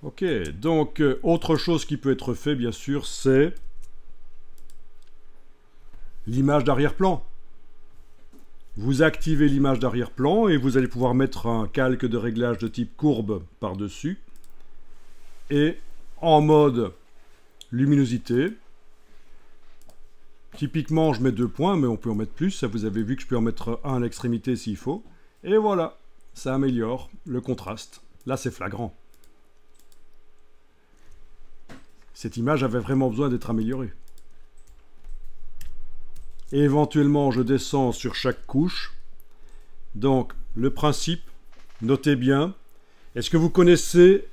Ok, donc autre chose qui peut être fait, bien sûr, c'est l'image d'arrière-plan. Vous activez l'image d'arrière-plan et vous allez pouvoir mettre un calque de réglage de type courbe par-dessus. Et en mode luminosité, typiquement je mets 2 points, mais on peut en mettre plus. Ça, vous avez vu que je peux en mettre un à l'extrémité s'il faut. Et voilà, ça améliore le contraste. Là, c'est flagrant. Cette image avait vraiment besoin d'être améliorée. Et éventuellement, je descends sur chaque couche. Donc, le principe, notez bien. Est-ce que vous connaissez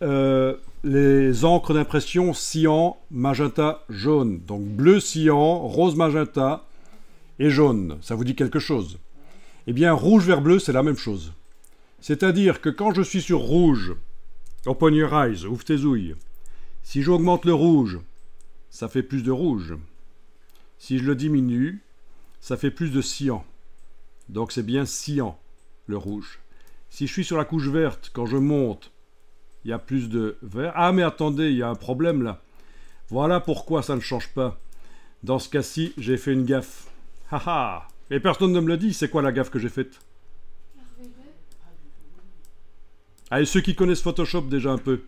les encres d'impression cyan, magenta, jaune? Donc, bleu, cyan, rose, magenta et jaune. Ça vous dit quelque chose? Eh bien, rouge vers bleu, c'est la même chose. C'est-à-dire que quand je suis sur rouge, open your eyes, ouvre tes ouilles. Si j'augmente le rouge, ça fait plus de rouge. Si je le diminue, ça fait plus de cyan. Donc c'est bien cyan, le rouge. Si je suis sur la couche verte, quand je monte, il y a plus de vert. Ah mais attendez, il y a un problème là. Voilà pourquoi ça ne change pas. Dans ce cas-ci, j'ai fait une gaffe. Haha. Et personne ne me le dit, c'est quoi la gaffe que j'ai faite? Ah, et ceux qui connaissent Photoshop déjà un peu.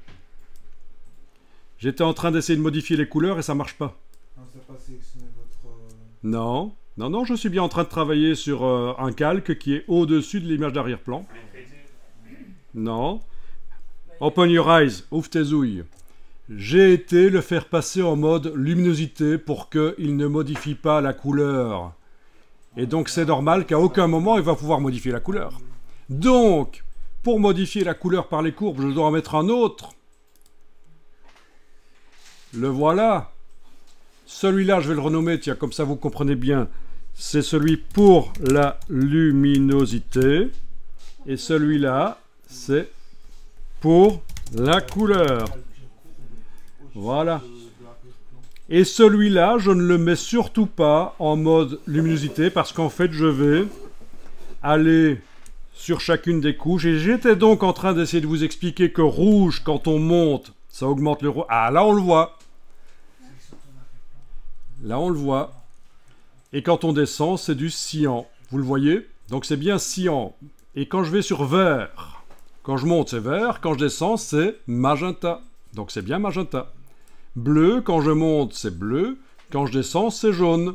J'étais en train d'essayer de modifier les couleurs et ça marche pas. Non, ça n'a pas sélectionné votre... Non, non, non, je suis bien en train de travailler sur un calque qui est au-dessus de l'image d'arrière-plan. Non. Open your eyes, ouvre tes ouilles. J'ai été le faire passer en mode luminosité pour qu'il ne modifie pas la couleur. Et donc c'est normal qu'à aucun moment il va pouvoir modifier la couleur. Donc, pour modifier la couleur par les courbes, je dois en mettre un autre. Le voilà. Celui-là, je vais le renommer, tiens, comme ça vous comprenez bien. C'est celui pour la luminosité. Et celui-là, c'est pour la couleur. Voilà. Et celui-là, je ne le mets surtout pas en mode luminosité parce qu'en fait, je vais aller sur chacune des couches. Et j'étais donc en train d'essayer de vous expliquer que rouge, quand on monte, ça augmente le rouge. Ah, là, on le voit. Là, on le voit. Et quand on descend, c'est du cyan. Vous le voyez? Donc, c'est bien cyan. Et quand je vais sur vert, quand je monte, c'est vert. Quand je descends, c'est magenta. Donc, c'est bien magenta. Bleu, quand je monte, c'est bleu. Quand je descends, c'est jaune.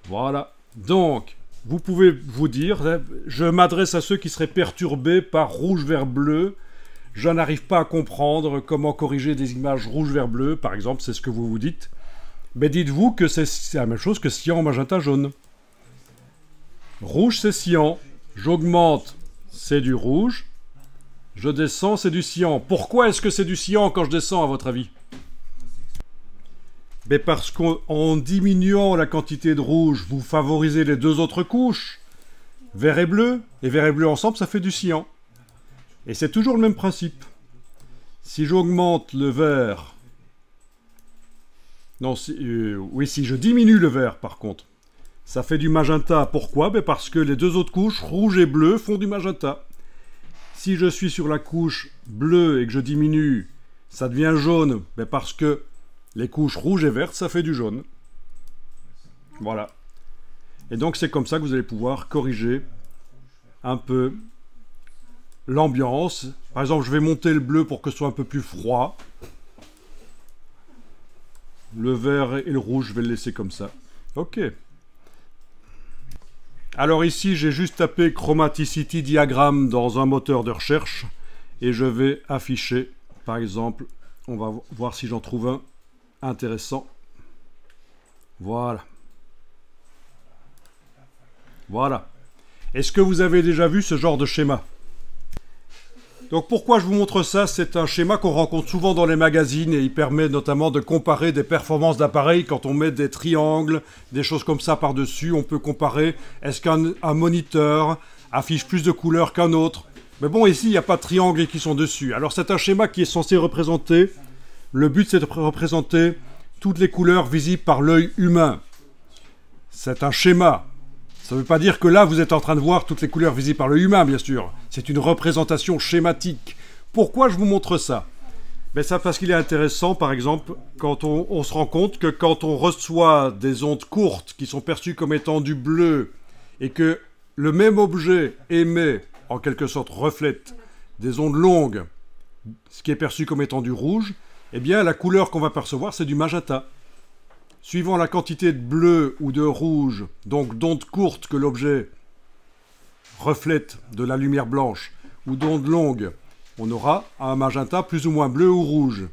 Voilà. Donc, vous pouvez vous dire, je m'adresse à ceux qui seraient perturbés par rouge vers bleu. Je n'arrive pas à comprendre comment corriger des images rouge vers bleu. Par exemple, c'est ce que vous vous dites. Mais dites-vous que c'est la même chose que cyan, magenta, jaune. Rouge, c'est cyan. J'augmente, c'est du rouge. Je descends, c'est du cyan. Pourquoi est-ce que c'est du cyan quand je descends, à votre avis? Mais parce qu'en diminuant la quantité de rouge, vous favorisez les deux autres couches. Vert et bleu ensemble, ça fait du cyan. Et c'est toujours le même principe. Si j'augmente le vert... Non, oui, si je diminue le vert, par contre, ça fait du magenta. Pourquoi? Ben parce que les deux autres couches, rouge et bleu, font du magenta. Si je suis sur la couche bleue et que je diminue, ça devient jaune. Ben parce que les couches rouge et verte, ça fait du jaune. Voilà. Et donc, c'est comme ça que vous allez pouvoir corriger un peu l'ambiance. Par exemple, je vais monter le bleu pour que ce soit un peu plus froid. Le vert et le rouge, je vais le laisser comme ça. Ok. Alors ici, j'ai juste tapé Chromaticity Diagram dans un moteur de recherche. Et je vais afficher, par exemple, on va voir si j'en trouve un intéressant. Voilà. Voilà. Est-ce que vous avez déjà vu ce genre de schéma? Donc pourquoi je vous montre ça? C'est un schéma qu'on rencontre souvent dans les magazines et il permet notamment de comparer des performances d'appareils quand on met des triangles, des choses comme ça par-dessus. On peut comparer, est-ce qu'un moniteur affiche plus de couleurs qu'un autre? Mais bon, ici, il n'y a pas de triangle qui sont dessus. Alors c'est un schéma qui est censé représenter, le but c'est de représenter toutes les couleurs visibles par l'œil humain. C'est un schéma. Ça ne veut pas dire que là, vous êtes en train de voir toutes les couleurs visibles par l'œil humain, bien sûr. C'est une représentation schématique. Pourquoi je vous montre ça? Ben ça parce qu'il est intéressant, par exemple, quand on se rend compte que quand on reçoit des ondes courtes qui sont perçues comme étant du bleu et que le même objet émet, en quelque sorte reflète, des ondes longues, ce qui est perçu comme étant du rouge, eh bien la couleur qu'on va percevoir, c'est du magenta. Suivant la quantité de bleu ou de rouge, donc d'ondes courtes que l'objet reflète de la lumière blanche, ou d'ondes longues, on aura un magenta plus ou moins bleu ou rouge.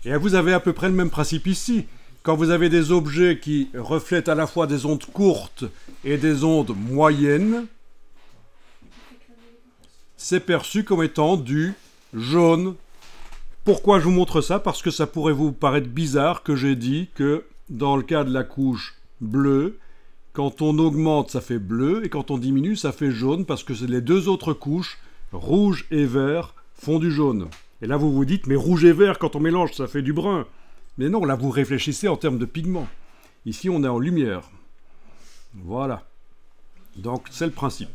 Et vous avez à peu près le même principe ici. Quand vous avez des objets qui reflètent à la fois des ondes courtes et des ondes moyennes, c'est perçu comme étant du jaune. Pourquoi je vous montre ça? Parce que ça pourrait vous paraître bizarre que j'ai dit que dans le cas de la couche bleue, quand on augmente, ça fait bleu, et quand on diminue, ça fait jaune, parce que les deux autres couches, rouge et vert, font du jaune. Et là, vous vous dites, mais rouge et vert, quand on mélange, ça fait du brun. Mais non, là, vous réfléchissez en termes de pigments. Ici, on est en lumière. Voilà. Donc, c'est le principe.